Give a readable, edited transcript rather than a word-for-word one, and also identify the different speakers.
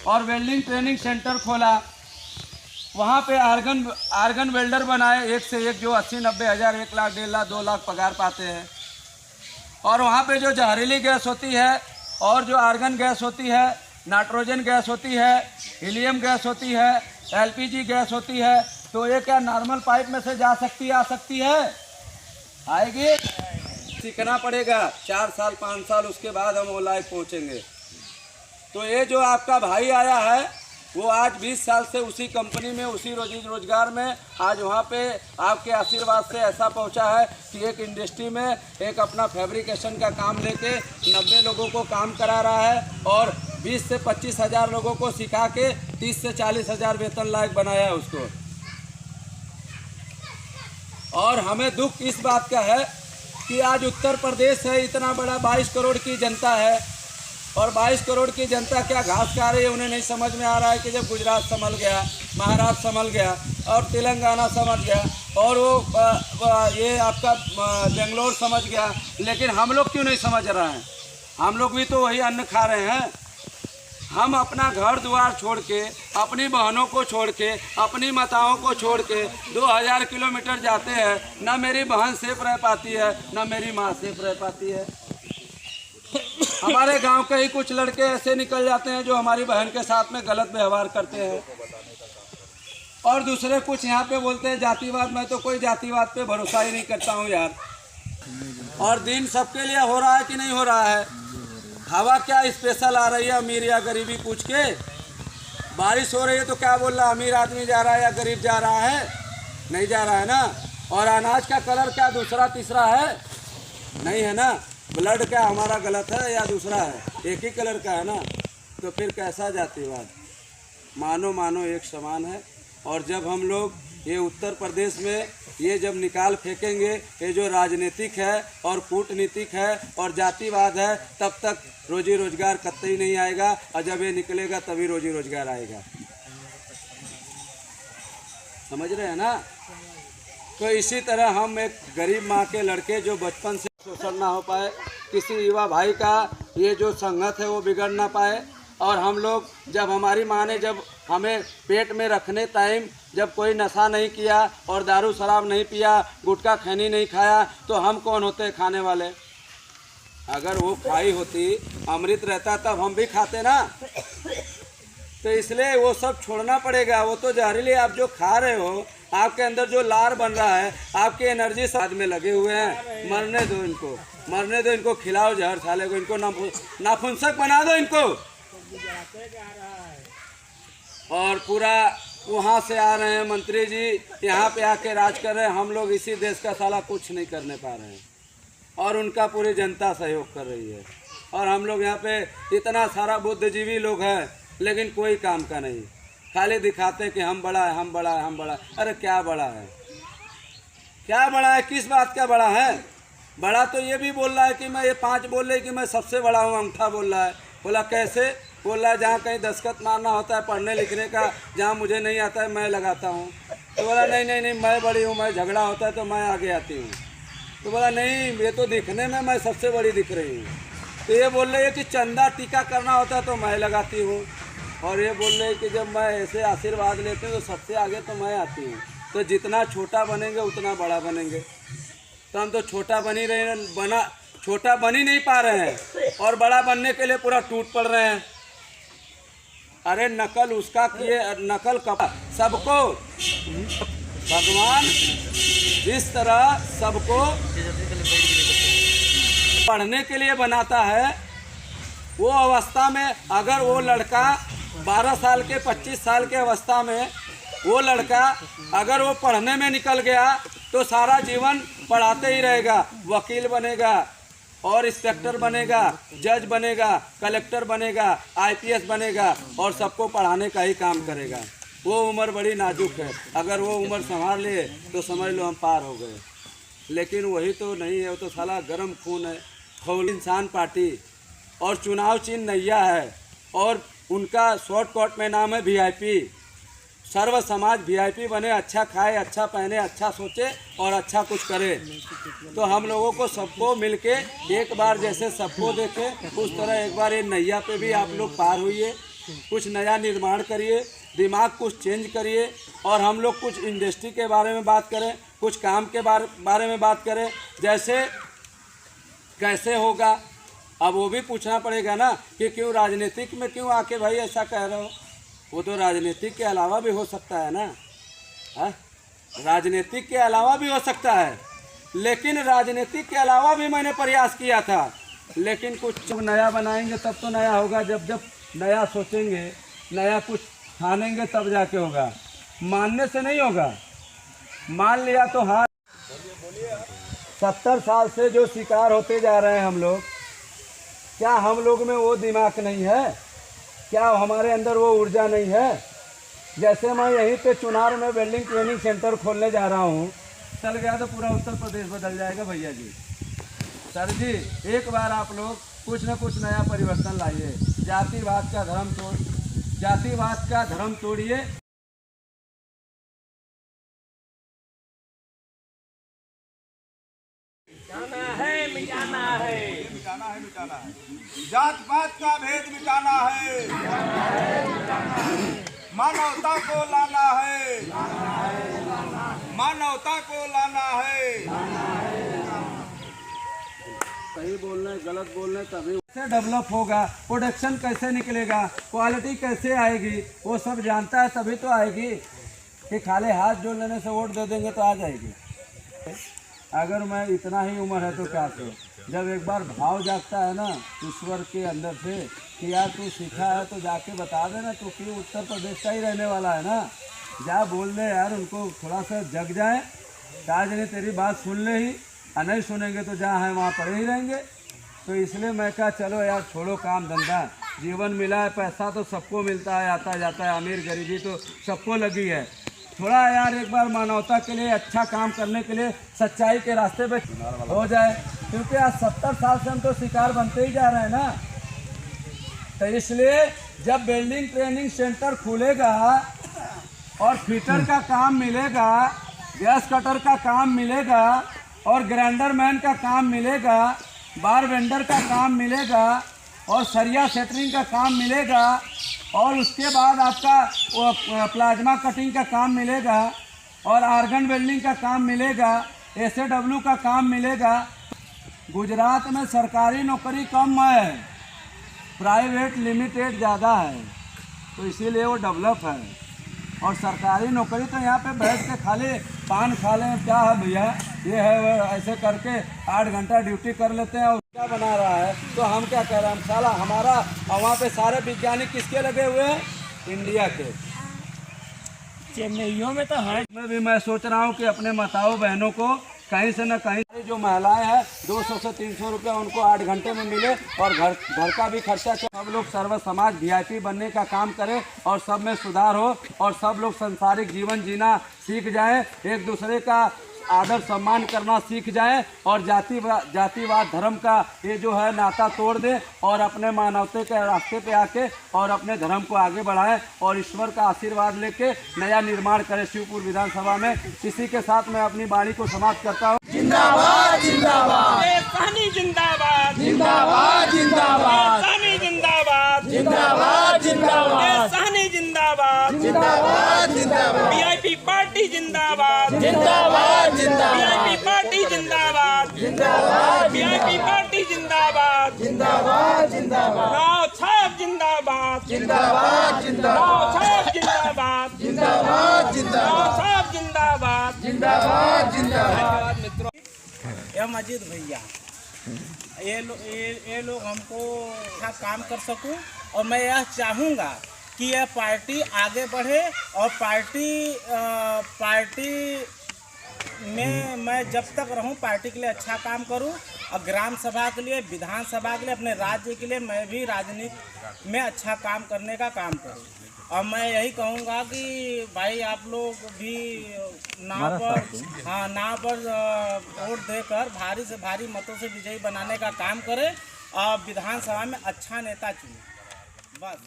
Speaker 1: और welding training centre खोला। वहाँ पे आर्गन वेल्डर बनाए, एक से एक, जो 80-90 हज़ार, 1 लाख, 1.5 लाख, 2 लाख पगार पाते हैं। और वहाँ पे जो जहरीली गैस होती है और जो आर्गन गैस होती है, नाइट्रोजन गैस होती है, हीलियम गैस होती है, एलपीजी गैस होती है, तो ये क्या नॉर्मल पाइप में से जा सकती है? आ सकती है? आएगी? सीखना पड़ेगा 4 साल 5 साल, उसके बाद हम वो लायक पहुँचेंगे। तो ये जो आपका भाई आया है वो आज 20 साल से उसी कंपनी में, उसी रोजगार में, आज वहाँ पे आपके आशीर्वाद से ऐसा पहुँचा है कि एक इंडस्ट्री में एक अपना फैब्रिकेशन का काम लेके 90 लोगों को काम करा रहा है और 20 से 25 हज़ार लोगों को सिखा के 30 से 40 हज़ार वेतन लायक बनाया है उसको। और हमें दुख इस बात का है कि आज उत्तर प्रदेश है, इतना बड़ा 22 करोड़ की जनता है और 22 करोड़ की जनता क्या घास खा रही है, उन्हें नहीं समझ में आ रहा है कि जब गुजरात संभल गया, महाराष्ट्र संभल गया और तेलंगाना समझ गया और ये आपका बेंगलोर समझ गया, लेकिन हम लोग क्यों नहीं समझ रहे हैं? हम लोग भी तो वही अन्न खा रहे हैं। हम अपना घर द्वार छोड़ के, अपनी बहनों को छोड़ के, अपनी माताओं को छोड़ के 2000 किलोमीटर जाते हैं, ना मेरी बहन सेफ रह पाती है, ना मेरी माँ सेफ रह पाती है। हमारे गांव के ही कुछ लड़के ऐसे निकल जाते हैं जो हमारी बहन के साथ में गलत व्यवहार करते हैं और दूसरे कुछ यहाँ पे बोलते हैं जातिवाद। मैं तो कोई जातिवाद पे भरोसा ही नहीं करता हूँ यार। और दिन सबके लिए हो रहा है कि नहीं हो रहा है? हवा क्या स्पेशल आ रही है अमीर या गरीबी पूछ के? बारिश हो रही है तो क्या बोल रहा है, अमीर आदमी जा रहा है या गरीब जा रहा है? नहीं जा रहा है ना। और अनाज का कलर क्या दूसरा तीसरा है? नहीं है ना। ब्लड क्या हमारा गलत है या दूसरा है? एक ही कलर का है ना। तो फिर कैसा जातिवाद? मानो एक समान है। और जब हम लोग ये उत्तर प्रदेश में ये जब निकाल फेंकेंगे, ये जो राजनीतिक है और कूटनीतिक है और जातिवाद है, तब तक रोजी रोजगार कतई नहीं आएगा और जब ये निकलेगा तभी रोजी रोजगार आएगा। समझ रहे हैं ना। तो इसी तरह हम एक गरीब माँ के लड़के जो बचपन से शोषण ना हो पाए, किसी युवा भाई का ये जो संगत है वो बिगड़ ना पाए, और हम लोग जब हमारी माँ ने जब हमें पेट में रखने टाइम जब कोई नशा नहीं किया और दारू शराब नहीं पिया, गुटखा खैनी नहीं खाया, तो हम कौन होते खाने वाले? अगर वो खाई होती, अमृत रहता, तब हम भी खाते ना। तो इसलिए वो सब छोड़ना पड़ेगा। वो तो जहरीली आप जो खा रहे हो, आपके अंदर जो लार बन रहा है, आपकी एनर्जी साथ में लगे हुए हैं। मरने दो इनको, मरने दो इनको, खिलाओ जहर साले को, इनको नाफुंसक बना दो इनको। और पूरा वहाँ से आ रहे हैं मंत्री जी, यहाँ पे आके राज कर रहे हैं। हम लोग इसी देश का साला कुछ नहीं करने पा रहे हैं और उनका पूरी जनता सहयोग कर रही है। और हम लोग यहाँ पे इतना सारा बुद्धिजीवी लोग हैं, लेकिन कोई काम का नहीं, खाली दिखाते कि हम बड़ा है, हम बड़ा है, हम बड़ा है। अरे क्या बड़ा है? क्या बड़ा है? किस बात का बड़ा है? बड़ा तो ये भी बोल रहा है कि मैं, ये 5 बोल रहे कि मैं सबसे बड़ा हूँ, अंगूठा बोल रहा है। बोला कैसे? बोल रहा है जहाँ कहीं दस्तखत मारना होता है पढ़ने लिखने का, जहाँ मुझे नहीं आता है मैं लगाता हूँ। तो बोला नहीं मैं बड़ी हूँ, मैं झगड़ा होता है तो मैं आगे आती हूँ। तो बोला नहीं, ये तो दिखने में मैं सबसे बड़ी दिख रही हूँ। तो ये बोल रही है कि चंदा टीका करना होता है तो मैं लगाती हूँ। और ये बोल रहे हैं कि जब मैं ऐसे आशीर्वाद लेती हूँ तो सबसे आगे तो मैं आती हूँ। तो जितना छोटा बनेंगे उतना बड़ा बनेंगे। तो हम तो छोटा छोटा बन ही नहीं पा रहे हैं और बड़ा बनने के लिए पूरा टूट पड़ रहे हैं। अरे नकल उसका किए, नकल कपा सबको भगवान जिस तरह सबको पढ़ने के लिए बनाता है, वो अवस्था में अगर वो लड़का 12 साल के 25 साल के अवस्था में वो लड़का अगर वो पढ़ने में निकल गया तो सारा जीवन पढ़ाते ही रहेगा। वकील बनेगा और इंस्पेक्टर बनेगा, जज बनेगा, कलेक्टर बनेगा, आईपीएस बनेगा और सबको पढ़ाने का ही काम करेगा। वो उम्र बड़ी नाजुक है, अगर वो उम्र संभाल ले तो समझ लो हम पार हो गए। लेकिन वही तो नहीं है, वो तो साला गर्म खून है। खौल इंसान पार्टी और चुनाव चिन्ह नैया है और उनका शॉर्टकट में नाम है वीआईपी। सर्व समाज वीआईपी बने, अच्छा खाए, अच्छा पहने, अच्छा सोचे और अच्छा कुछ करे। तो हम लोगों को सबको मिलके एक बार जैसे सबको देखें, उस तरह एक बार ये नैया पे भी आप लोग पार हुइए कुछ नया निर्माण करिए, दिमाग कुछ चेंज करिए, और हम लोग कुछ इंडस्ट्री के बारे में बात करें, कुछ काम के बारे में बात करें, जैसे कैसे होगा। अब वो भी पूछना पड़ेगा ना कि क्यों राजनीतिक में क्यों आके भाई ऐसा कह रहे हो। वो तो राजनीतिक के अलावा भी हो सकता है ना, हाँ, राजनीतिक के अलावा भी हो सकता है। लेकिन राजनीतिक के अलावा भी मैंने प्रयास किया था, लेकिन कुछ नया बनाएंगे तब तो नया होगा। जब नया सोचेंगे, नया कुछ ठानेंगे तब जाके होगा, मानने से नहीं होगा। मान लिया तो हाँ, 70 साल से जो शिकार होते जा रहे हैं हम लोग, क्या हम लोग में वो दिमाग नहीं है? क्या हमारे अंदर वो ऊर्जा नहीं है? जैसे मैं यहीं पे चुनार में वेल्डिंग ट्रेनिंग सेंटर खोलने जा रहा हूँ, चल गया तो पूरा उत्तर प्रदेश बदल जाएगा भैया जी। सर जी, एक बार आप लोग कुछ न कुछ नया परिवर्तन लाइए। जातिवाद का धर्म तोड़िए।
Speaker 2: मिटाना है। जात पात का भेद मिटाना है। मानवता को लाना है। मानवता को लाना है।
Speaker 1: सही बोलना, गलत बोलना, तभी कैसे डेवलप होगा, प्रोडक्शन कैसे निकलेगा, क्वालिटी कैसे आएगी, वो सब जानता है तभी तो आएगी। कि खाली हाथ जोड़ लेने से वोट दे देंगे तो आ जाएगी। अगर मैं इतना ही उम्र है तो क्या करूं? जब एक बार भाव जागता है ना ईश्वर के अंदर से कि यार तू सीखा है तो जाके बता देना, तू क्यों उत्तर प्रदेश का ही रहने वाला है ना, जा बोल दे यार, उनको थोड़ा सा जग जाए। आज नहीं तेरी बात सुन ले ही, और नहीं सुनेंगे तो जहाँ है वहाँ पड़े ही रहेंगे। तो इसलिए मैं कहा चलो यार छोड़ो काम धंधा, जीवन मिला है, पैसा तो सबको मिलता है, आता जाता है, अमीर गरीबी तो सबको लगी है। थोड़ा यार एक बार मानवता के लिए अच्छा काम करने के लिए सच्चाई के रास्ते पे हो जाए, क्योंकि आज 70 साल से हम तो शिकार बनते ही जा रहे हैं ना। तो इसलिए जब वेल्डिंग ट्रेनिंग सेंटर खुलेगा और फिटर का काम मिलेगा, गैस कटर का काम मिलेगा, और ग्राइंडर मैन का काम मिलेगा, बार वेंडर का काम मिलेगा, और सरिया सेटरिंग का काम मिलेगा, और उसके बाद आपका वो प्लाज्मा कटिंग का काम मिलेगा, और आर्गन वेल्डिंग का काम मिलेगा, SAW का काम मिलेगा। गुजरात में सरकारी नौकरी कम है, प्राइवेट लिमिटेड ज़्यादा है, तो इसीलिए वो डेवलप है। और सरकारी नौकरी तो यहाँ पे बैठ के खाली पान खा लें, क्या है भैया, ये है वो, ऐसे करके 8 घंटा ड्यूटी कर लेते हैं और क्या बना रहा है। तो हम क्या कह रहे हैं, साला हमारा, और वहाँ पे सारे वैज्ञानिक किसके लगे हुए हैं? इंडिया के।
Speaker 3: चेन्नईयों में तो है।
Speaker 1: मैं भी मैं सोच रहा हूँ कि अपने माताओं बहनों को कहीं से न कहीं, जो महिलाएं हैं 200 से 300 रुपया उनको 8 घंटे में मिले, और घर का भी खर्चा। सब लोग सर्व समाज VIP बनने का काम करें, और सब में सुधार हो, और सब लोग संसारिक जीवन जीना सीख जाएं, एक दूसरे का आदर सम्मान करना सीख जाएं, और जातिवाद धर्म का ये जो है नाता तोड़ दें, और अपने मानवता के रास्ते पे आके और अपने धर्म को आगे बढ़ाएं, और ईश्वर का आशीर्वाद लेके नया निर्माण करें शिवपुर विधानसभा में। इसी के साथ मैं अपनी वाणी को समाप्त करता हूँ।
Speaker 2: जिंदाबाद जिंदाबाद
Speaker 3: सानी जिंदाबाद,
Speaker 2: जिंदाबाद जिंदाबाद
Speaker 3: सानी जिंदाबाद,
Speaker 2: जिंदाबाद जिंदाबाद
Speaker 3: सानी जिंदाबाद,
Speaker 2: जिंदाबाद जिंदाबाद
Speaker 3: VIP पार्टी जिंदाबाद,
Speaker 2: जिंदाबाद जिंदाबाद
Speaker 3: VIP पार्टी जिंदाबाद,
Speaker 2: जिंदाबाद
Speaker 3: VIP पार्टी जिंदाबाद,
Speaker 2: जिंदाबाद जिंदाबाद
Speaker 3: नाव छाप जिंदाबाद,
Speaker 2: जिंदाबाद जिंदाबाद
Speaker 3: नाव छाप जिंदाबाद,
Speaker 2: जिंदाबाद जिंदाबाद
Speaker 3: नाव छाप जिंदाबाद,
Speaker 2: जिंदाबाद जिंदाबाद।
Speaker 3: धन्यवाद मित्रों। यह मजीद भैया, ये लोग हमको अच्छा काम कर सकूं, और मैं यह चाहूँगा कि यह पार्टी आगे बढ़े, और पार्टी में मैं जब तक रहूं पार्टी के लिए अच्छा काम करूं, और ग्राम सभा के लिए, विधानसभा के लिए, अपने राज्य के लिए मैं भी राजनीति में अच्छा काम करने का काम करूं। और मैं यही कहूँगा कि भाई आप लोग भी नाव पर वोट देकर भारी से भारी मतों से विजयी बनाने का काम करें, और विधानसभा में अच्छा नेता चुनें। बस।